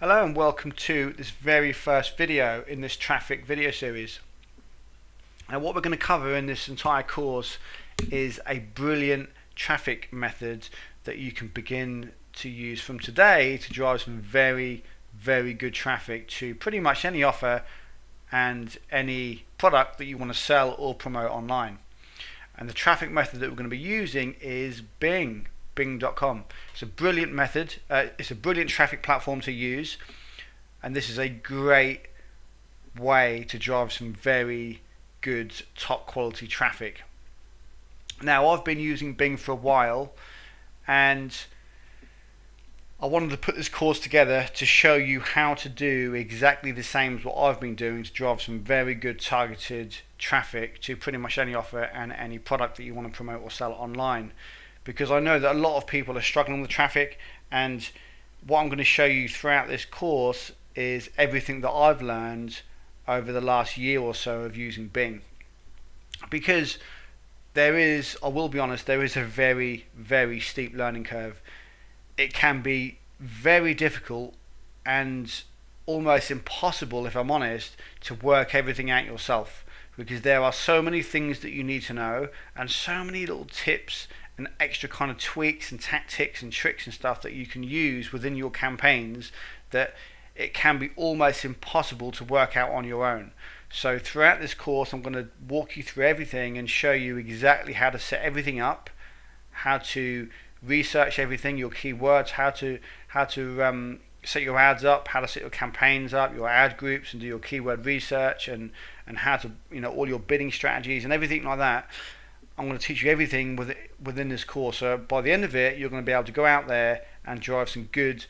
Hello and welcome to this very first video in this traffic video series. And what we're going to cover in this entire course is a brilliant traffic method that you can begin to use from today to drive some very good traffic to pretty much any offer and any product that you want to sell or promote online. And the traffic method that we're going to be using is Bing.com. It's a brilliant method. It's a brilliant traffic platform to use, and this is a great way to drive some very good top quality traffic. Now, I've been using Bing for a while, and I wanted to put this course together to show you how to do exactly the same as what I've been doing to drive some very good targeted traffic to pretty much any offer and any product that you want to promote or sell online. Because I know that a lot of people are struggling with traffic, and what I'm going to show you throughout this course is everything that I've learned over the last year or so of using Bing. Because I will be honest, there is a very steep learning curve. It can be very difficult and almost impossible, if I'm honest, to work everything out yourself, because there are so many things that you need to know and so many little tips and extra kind of tweaks and tactics and tricks and stuff that you can use within your campaigns that it can be almost impossible to work out on your own. So throughout this course, I'm going to walk you through everything and show you exactly how to set everything up, how to research everything, your keywords, how to set your ads up, how to set your campaigns up, your ad groups, and do your keyword research, and how to, all your bidding strategies and everything like that. I'm going to teach you everything within this course. So by the end of it, you're going to be able to go out there and drive some good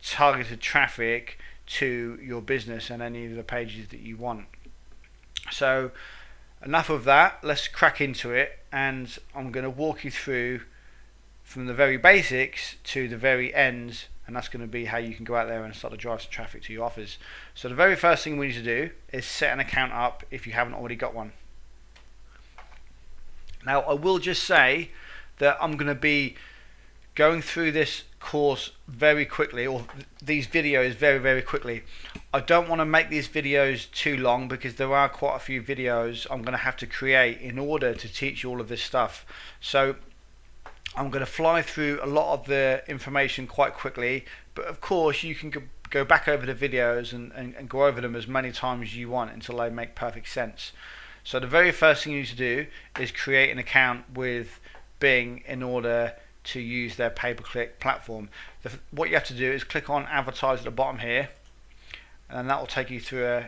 targeted traffic to your business and any of the pages that you want. So enough of that, let's crack into it, and I'm going to walk you through from the very basics to the very ends, and that's going to be how you can go out there and start to drive some traffic to your offers. So the very first thing we need to do is set an account up if you haven't already got one. Now, I will just say that I'm going to be going through this course very quickly, or these videos very quickly. I don't want to make these videos too long because there are quite a few videos I'm going to have to create in order to teach you all of this stuff. So I'm going to fly through a lot of the information quite quickly, but of course you can go back over the videos and go over them as many times as you want until they make perfect sense. So the very first thing you need to do is create an account with Bing in order to use their pay-per-click platform. What you have to do is click on advertise at the bottom here, and that will take you through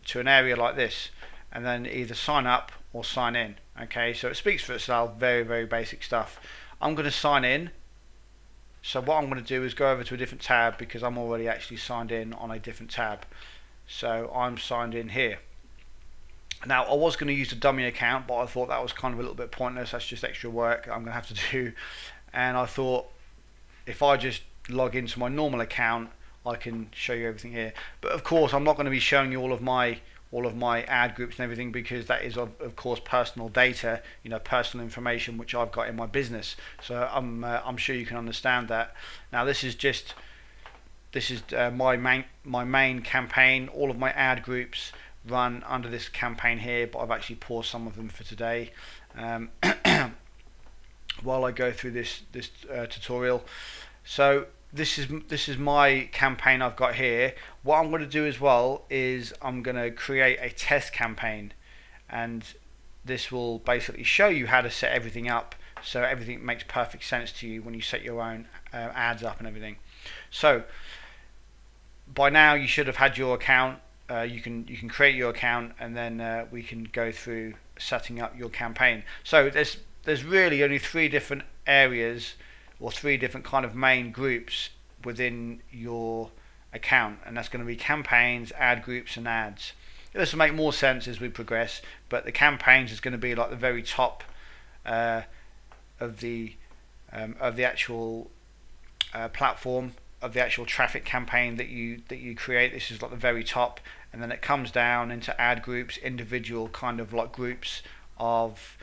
to an area like this, and then either sign up or sign in. Okay, so it speaks for itself, very basic stuff. I'm going to sign in, so what I'm going to do is go over to a different tab because I'm already actually signed in on a different tab. So I'm signed in here. Now, I was going to use a dummy account, but I thought that was kind of a little bit pointless. That's just extra work I'm going to have to do, and I thought if I just log into my normal account, I can show you everything here. But of course, I'm not going to be showing you all of my ad groups and everything, because that is of course personal data, personal information which I've got in my business. So I'm sure you can understand that. Now, this is my main campaign. All of my ad groups run under this campaign here, but I've actually paused some of them for today while I go through this tutorial. So this is my campaign I've got here. What I'm going to do as well is I'm going to create a test campaign, and this will basically show you how to set everything up so everything makes perfect sense to you when you set your own ads up and everything. So by now you should have had your account. You can create your account, and then we can go through setting up your campaign. So there's really only three different areas, or three different kind of main groups within your account, and that's going to be campaigns, ad groups, and ads. This will make more sense as we progress, but the campaigns is going to be like the very top of the actual platform, of the actual traffic campaign that you create. This is like the very top, and then it comes down into ad groups, individual kind of like groups of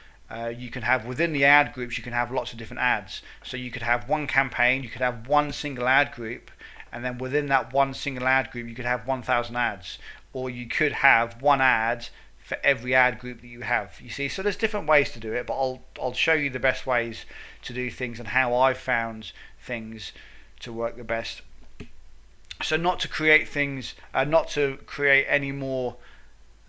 you can have within the ad groups, you can have lots of different ads. So you could have one campaign, you could have one single ad group, and then within that one single ad group you could have 1,000 ads, or you could have one ad for every ad group that you have. You see, so there's different ways to do it, but I'll show you the best ways to do things and how I've found things to work the best. So not to create things, not to create any more,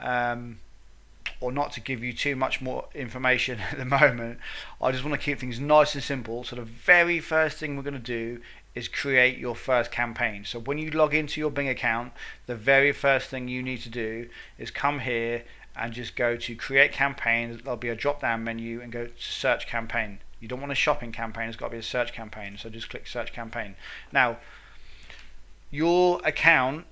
or not to give you too much more information at the moment. I just want to keep things nice and simple. So the very first thing we're going to do is create your first campaign. So when you log into your Bing account, the very first thing you need to do is come here and just go to create campaign. There'll be a drop down menu and go to search campaign. You don't want a shopping campaign, it's got to be a search campaign, so just click search campaign. Now your account,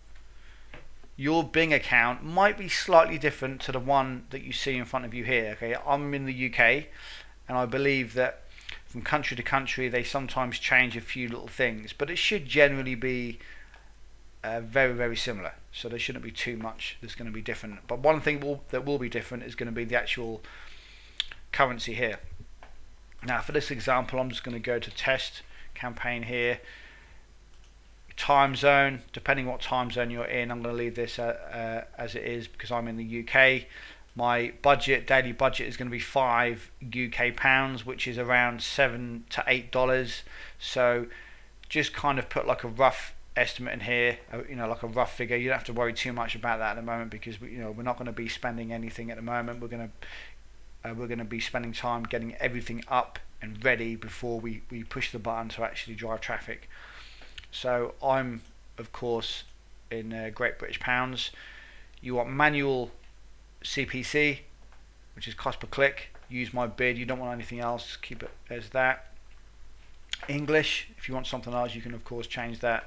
your Bing account might be slightly different to the one that you see in front of you here. Okay, I'm in the UK, and I believe that from country to country they sometimes change a few little things, but it should generally be very, very similar. So there shouldn't be too much that's going to be different. But one thing that will be different is going to be the actual currency here. Now for this example, I'm just going to go to test campaign here. Time zone, depending what time zone you're in, I'm going to leave this as it is because I'm in the UK. My budget, daily budget, is going to be £5 UK, which is around $7 to $8. So just kind of put like a rough estimate in here, like a rough figure. You don't have to worry too much about that at the moment because we're not going to be spending anything at the moment. We're going to be spending time getting everything up and ready before we push the button to actually drive traffic. So I'm of course in Great British Pounds. You want manual CPC, which is cost per click. Use my bid. You don't want anything else, keep it as that. English, if you want something else you can of course change that.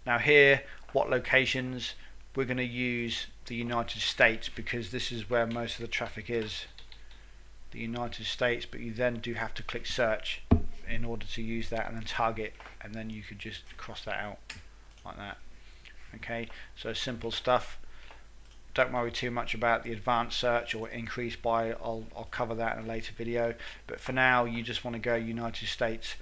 Now here, what locations? We're going to use the United States because this is where most of the traffic is, the United States, but you then do have to click search in order to use that, and then target, and then you could just cross that out like that. Okay, so simple stuff. Don't worry too much about the advanced search or increase by. I'll cover that in a later video, but for now you just want to go United States.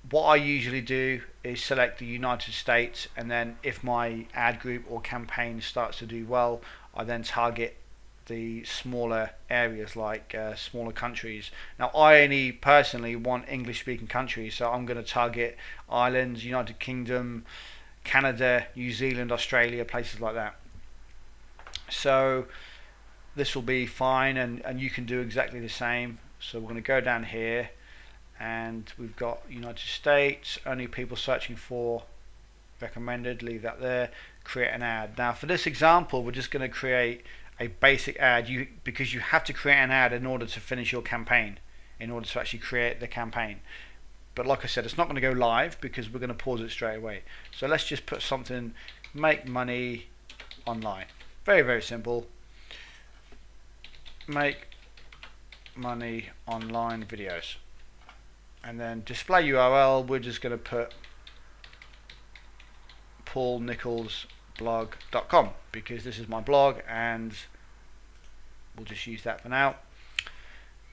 What I usually do is select the United States, and then if my ad group or campaign starts to do well, I then target the smaller areas, like smaller countries. Now I only personally want English speaking countries, so I'm going to target Ireland, United Kingdom, Canada, New Zealand, Australia, places like that. So this will be fine, and you can do exactly the same. So we're going to go down here, and we've got United States, only people searching for recommended, leave that there, create an ad. Now for this example we're just going to create a basic ad, because you have to create an ad in order to finish your campaign, in order to actually create the campaign. But like I said, it's not going to go live because we're going to pause it straight away. So let's just put something, make money online. Very, very simple. Make money online videos. And then display URL, we're just going to put paulnicholsblog.com because this is my blog, and we'll just use that for now.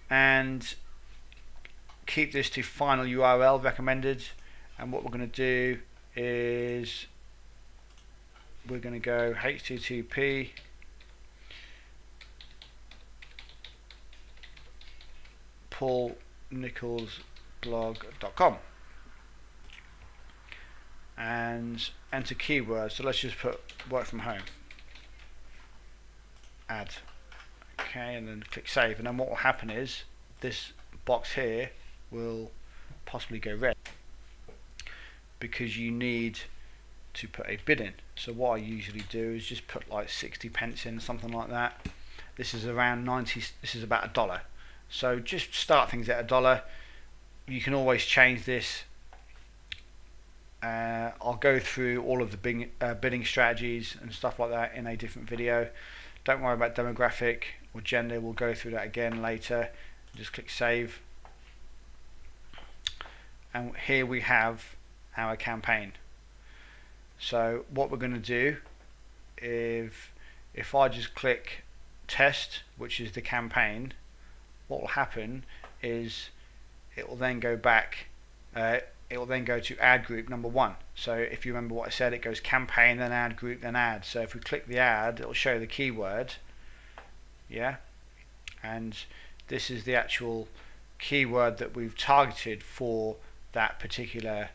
And keep this to final URL recommended, and what we're going to do is we're going to go http paulnicholsblog.com and enter keywords. So let's just put work from home, ad. Okay, and then click save, and then what will happen is this box here will possibly go red because you need to put a bid in. So what I usually do is just put like 60 pence in, something like that. This is around 90, this is about $1. So just start things at $1. You can always change this. I'll go through all of the bidding strategies and stuff like that in a different video. Don't worry about demographic or gender, we'll go through that again later. Just click save, and here we have our campaign. So what we're going to do, if I just click test, which is the campaign, what will happen is it will then go back. it will then go to ad group number 1. So if you remember what I said, it goes campaign, then ad group, then ad. So if we click the ad, it will show the keyword, yeah, and this is the actual keyword that we've targeted for that particular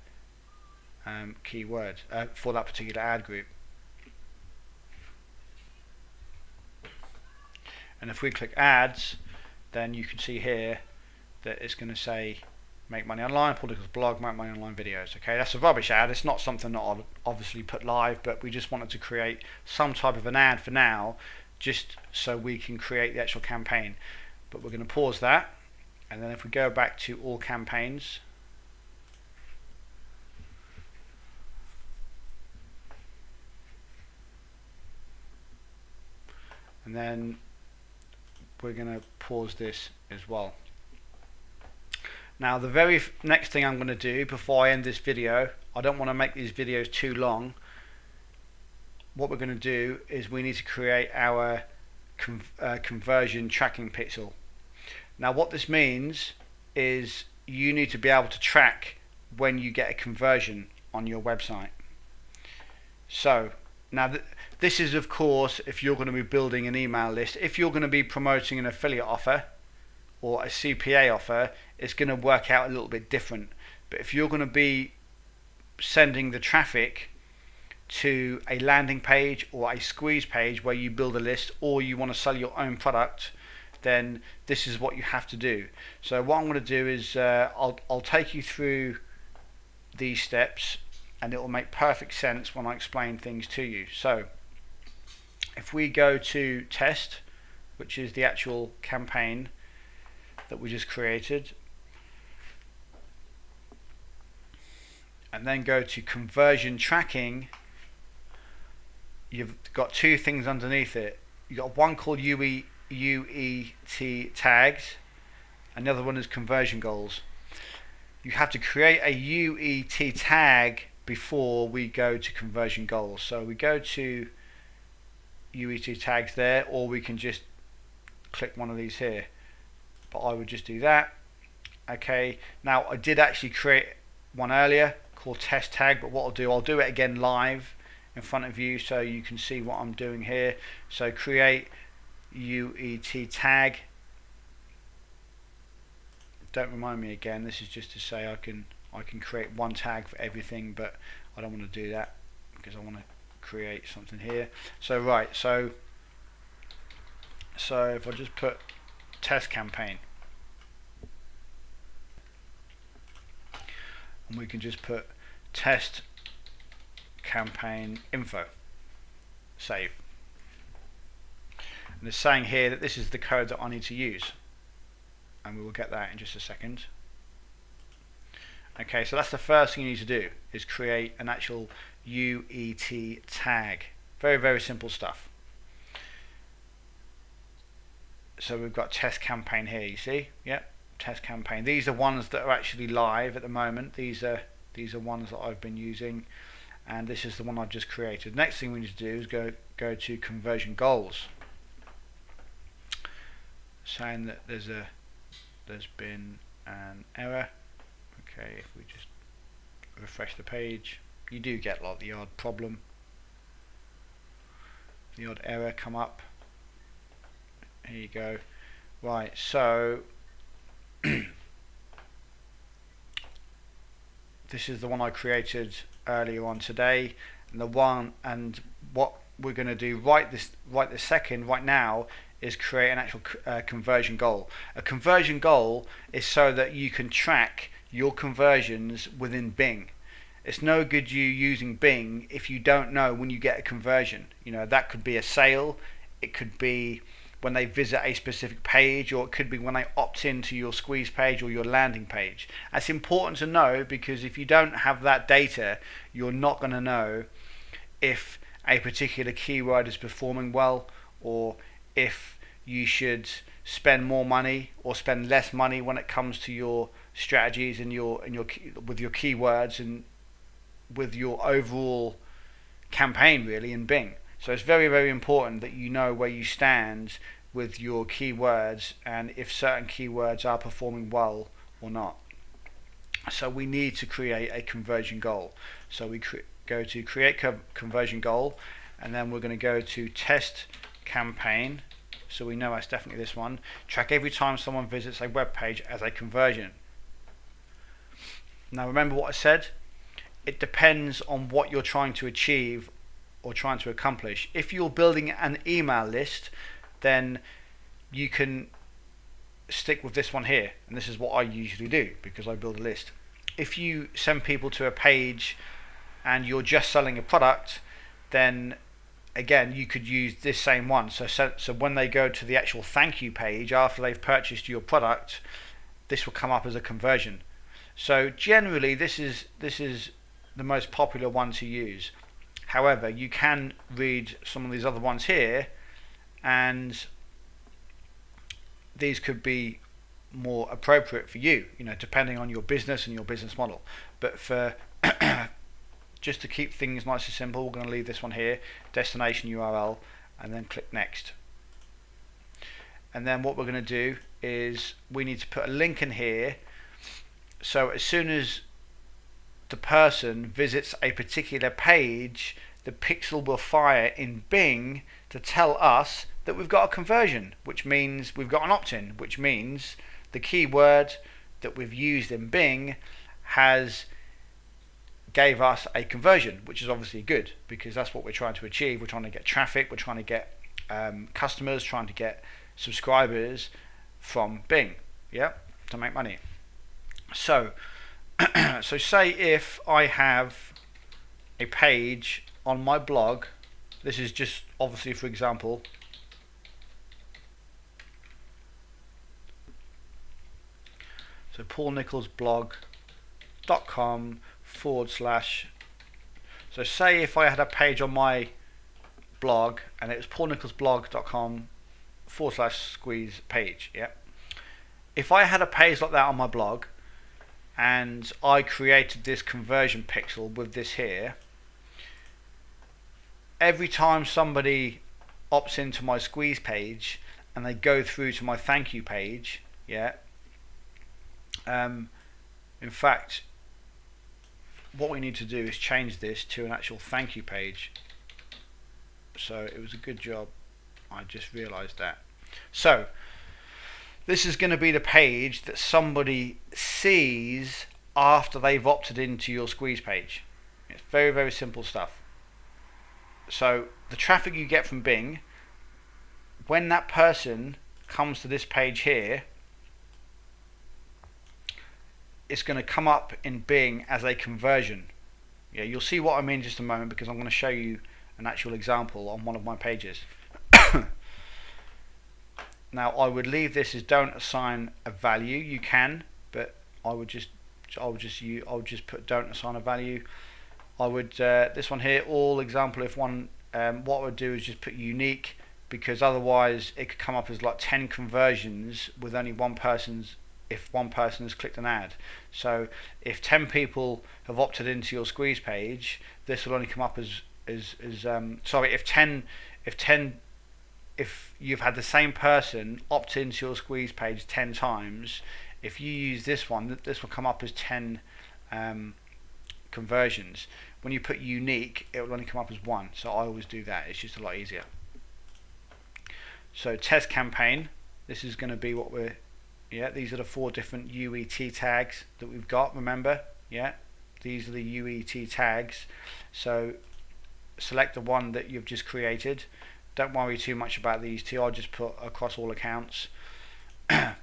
keyword, for that particular ad group. And if we click ads, then you can see here that it's going to say make money online, political blog, make money online videos. Okay, that's a rubbish ad. It's not something that I'll obviously put live, but we just wanted to create some type of an ad for now, just so we can create the actual campaign. But we're going to pause that, and then if we go back to all campaigns, and then we're going to pause this as well. Now the very next thing I'm going to do before I end this video, I don't want to make these videos too long. What we're going to do is we need to create our conversion tracking pixel. Now what this means is you need to be able to track when you get a conversion on your website. So now this is, of course, if you're going to be building an email list. If you're going to be promoting an affiliate offer or a CPA offer, it's going to work out a little bit different. But if you're going to be sending the traffic to a landing page or a squeeze page where you build a list, or you want to sell your own product, then this is what you have to do. So what I'm going to do is I'll take you through these steps, and it will make perfect sense when I explain things to you. So if we go to test, which is the actual campaign that we just created, and then go to conversion tracking, you've got two things underneath it. You've got one called UET tags, and the other one is conversion goals. You have to create a UET tag before we go to conversion goals. So we go to UET tags there, or we can just click one of these here, but I would just do that. Okay, now I did actually create one earlier called test tag, but what I'll do it again live in front of you so you can see what I'm doing here. So create UET tag. Don't remind me again, this is just to say I can create one tag for everything, but I don't want to do that because I want to create something here. So right, so if I just put test campaign, and we can just put test campaign info, save, and it's saying here that this is the code that I need to use, and we will get that in just a second. Okay, so that's the first thing you need to do, is create an actual UET tag. Very, very simple stuff. So we've got test campaign here, you see? Yep, test campaign. These are ones that are actually live at the moment. These are ones that I've been using, and this is the one I've just created. Next thing we need to do is go to conversion goals, saying that there's been an error. Okay, if we just refresh the page, you do get like the odd problem, the odd error come up. Here you go. Right, so this is the one I created earlier on today, and what we're going to do right this second, right now, is create an actual conversion goal. A conversion goal is so that you can track your conversions within Bing. It's no good you using Bing if you don't know when you get a conversion. You know, that could be a sale, it could be when they visit a specific page, or it could be when they opt into your squeeze page or your landing page. That's important to know, because if you don't have that data, you're not going to know if a particular keyword is performing well, or if you should spend more money or spend less money when it comes to your strategies and with your keywords and with your overall campaign really in Bing. So it's very, very important that you know where you stand with your keywords and if certain keywords are performing well or not. So we need to create a conversion goal. So we go to create conversion goal, and then we're going to go to test campaign. So we know that's definitely this one. Track every time someone visits a web page as a conversion. Now remember what I said, it depends on what you're trying to achieve or trying to accomplish. If you're building an email list, then you can stick with this one here, and this is what I usually do because I build a list. If you send people to a page and you're just selling a product, then again you could use this same one. So when they go to the actual thank you page after they've purchased your product, this will come up as a conversion. So generally this is the most popular one to use. However, you can read some of these other ones here, and these could be more appropriate for you, depending on your business and your business model. But for just to keep things nice and simple, we're going to leave this one here, destination URL, and then click next. And then what we're going to do is we need to put a link in here, so as soon as the person visits a particular page, the pixel will fire in Bing to tell us that we've got a conversion, which means we've got an opt-in, which means the keyword that we've used in Bing gave us a conversion, which is obviously good because that's what we're trying to achieve. We're trying to get traffic, we're trying to get customers, trying to get subscribers from Bing, to make money. So so say if I have a page on my blog, this is just obviously for example, so paulnicholsblog.com / so say if I had a page on my blog and it was paulnicholsblog.com / squeeze page, if I had a page like that on my blog and I created this conversion pixel with this here, every time somebody opts into my squeeze page and they go through to my thank you page, in fact what we need to do is change this to an actual thank you page. So it was a good job, I just realized that. So this is going to be the page that somebody sees after they've opted into your squeeze page. It's very, very simple stuff. So the traffic you get from Bing, when that person comes to this page here, it's going to come up in Bing as a conversion. You'll see what I mean in just a moment because I'm going to show you an actual example on one of my pages. Now I would leave this as don't assign a value. You can, but I would just put don't assign a value. I would this one here, all example if one, what I would do is just put unique, because otherwise it could come up as like 10 conversions with only if one person has clicked an ad. So if 10 people have opted into your squeeze page, this will only come up as sorry, if you've had the same person opt into your squeeze page 10 times, if you use this one, this will come up as 10 conversions. When you put unique, it will only come up as 1. So I always do that. It's just a lot easier. So test campaign. This is going to be what we're. These are the 4 different UET tags that we've got. Remember, these are the UET tags. So select the one that you've just created. Don't worry too much about these 2. I'll just put across all accounts, and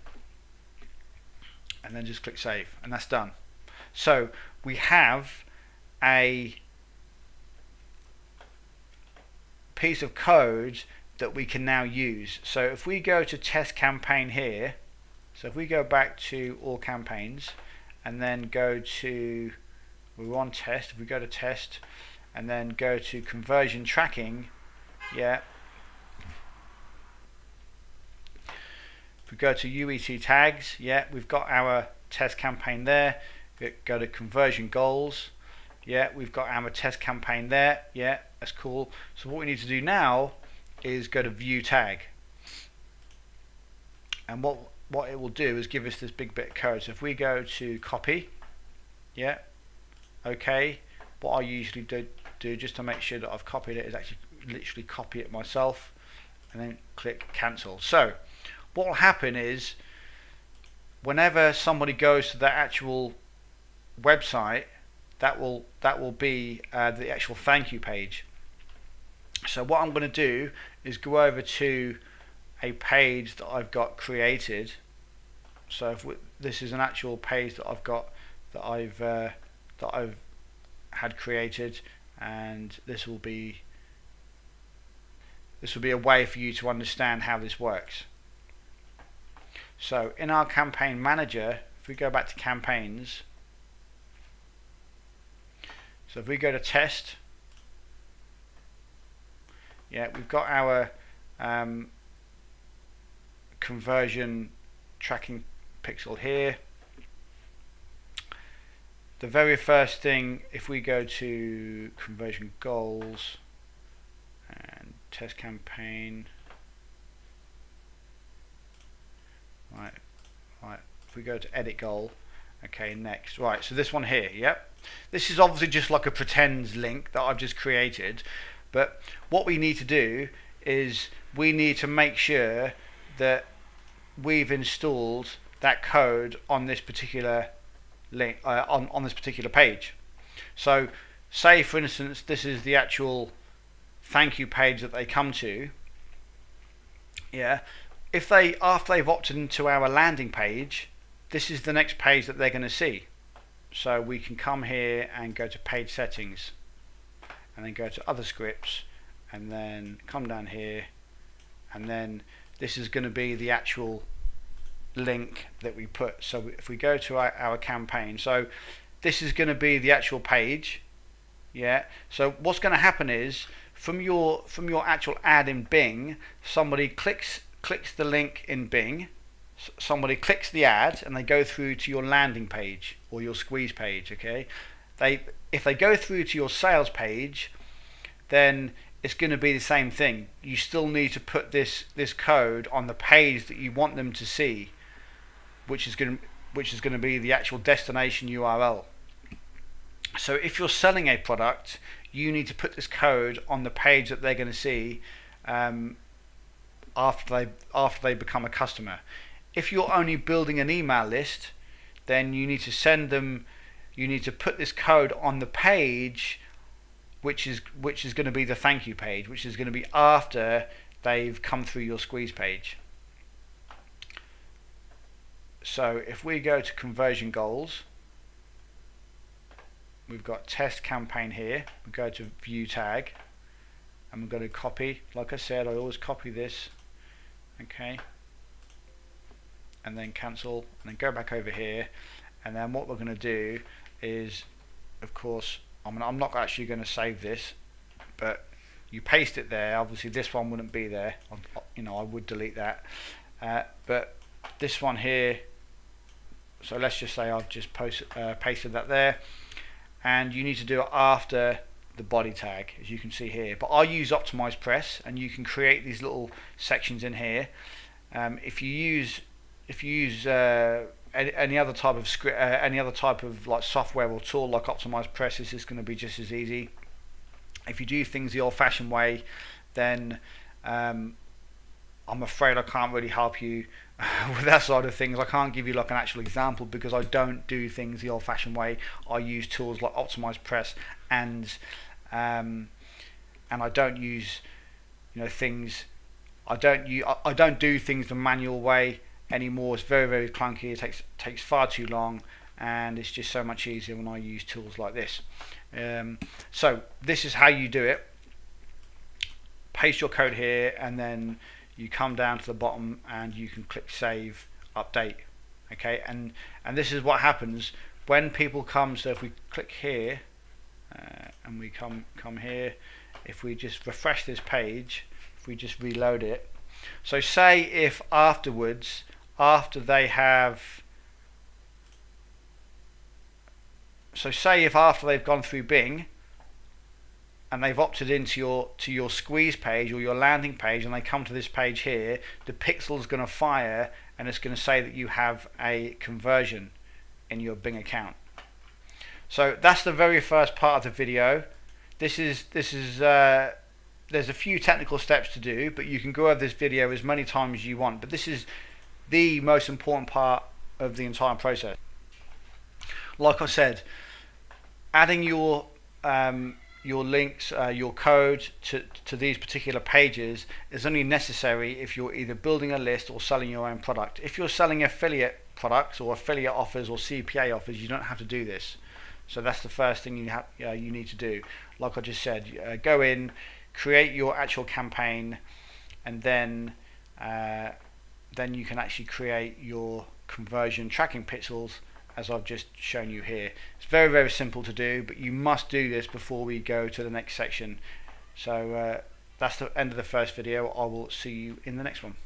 then just click save, and that's done. So we have a piece of code that we can now use. So if we go to test campaign here, so if we go back to all campaigns and then go to, we're on test, if we go to test and then go to conversion tracking, if we go to UET tags, we've got our test campaign there. Go to conversion goals, we've got our test campaign there, that's cool. So what we need to do now is go to view tag, and what it will do is give us this big bit of code. So if we go to copy Yeah, okay. What I usually do just to make sure that I've copied it is actually literally copy it myself and then click cancel. So what will happen is whenever somebody goes to the actual website, that will be the actual thank you page. So what I'm going to do is go over to a page that I've got created. So if this is an actual page that I've got that I've had created, and this will be a way for you to understand how this works. So in our campaign manager, if we go back to campaigns, so if we go to test, yeah, we've got our conversion tracking pixel here. The very first thing, if we go to conversion goals and test campaign, right, if we go to edit goal, okay, next, right, so this one here, yep, this is obviously just like a pretend link that I've just created, but what we need to do is we need to make sure that we've installed that code on this particular link, on this particular page. So say for instance this is the actual thank you page that they come to. Yeah, if they, after they've opted into our landing page, this is the next page that they're going to see. So we can come here and go to page settings and then go to other scripts and then come down here, and then this is going to be the actual link that we put. So if we go to our campaign, so this is going to be the actual page. Yeah, so what's going to happen is from your actual ad in Bing, somebody clicks the link in Bing, somebody clicks the ad, and they go through to your landing page or your squeeze page. Okay, if they go through to your sales page, then it's going to be the same thing. You still need to put this code on the page that you want them to see, which is going to be the actual destination URL. So if you're selling a product, you need to put this code on the page that they're going to see after they become a customer. If you're only building an email list, then you need to put this code on the page which is going to be the thank you page, which is going to be after they've come through your squeeze page. So if we go to conversion goals, we've got test campaign here. We go to view tag and we're going to copy. Like I said, I always copy this, okay, and then cancel, and then go back over here, and then what we're going to do is, of course, I'm not actually going to save this, but you paste it there. Obviously this one wouldn't be there, I would delete that, but this one here, so let's just say I've just pasted that there, and you need to do it after the body tag, as you can see here. But I use optimize press, and you can create these little sections in here. If you use any other type of script, any other type of like software or tool like optimize press, this is going to be just as easy. If you do things the old-fashioned way, then I'm afraid I can't really help you with that side of things. I can't give you like an actual example because I don't do things the old-fashioned way. I use tools like optimize press, and I don't use things. I don't do things the manual way anymore. It's very, very clunky. It takes far too long, and it's just so much easier when I use tools like this. So this is how you do it. Paste your code here, and then you come down to the bottom and you can click save update. Okay, and this is what happens when people come. So if we click here and we come here, if we just refresh this page, if we just reload it, so say if afterwards, after they've gone through Bing and they've opted into your squeeze page or your landing page, and they come to this page here, the pixel's going to fire and it's going to say that you have a conversion in your Bing account. So that's the very first part of the video. There's a few technical steps to do, but you can go over this video as many times as you want. But this is the most important part of the entire process. Like I said, adding your links, your code to these particular pages is only necessary if you're either building a list or selling your own product. If you're selling affiliate products or affiliate offers or CPA offers, you don't have to do this. So that's the first thing you need to do. Like I just said, go in, create your actual campaign, and then you can actually create your conversion tracking pixels, as I've just shown you here. It's very, very simple to do, but you must do this before we go to the next section. So that's the end of the first video. I will see you in the next one.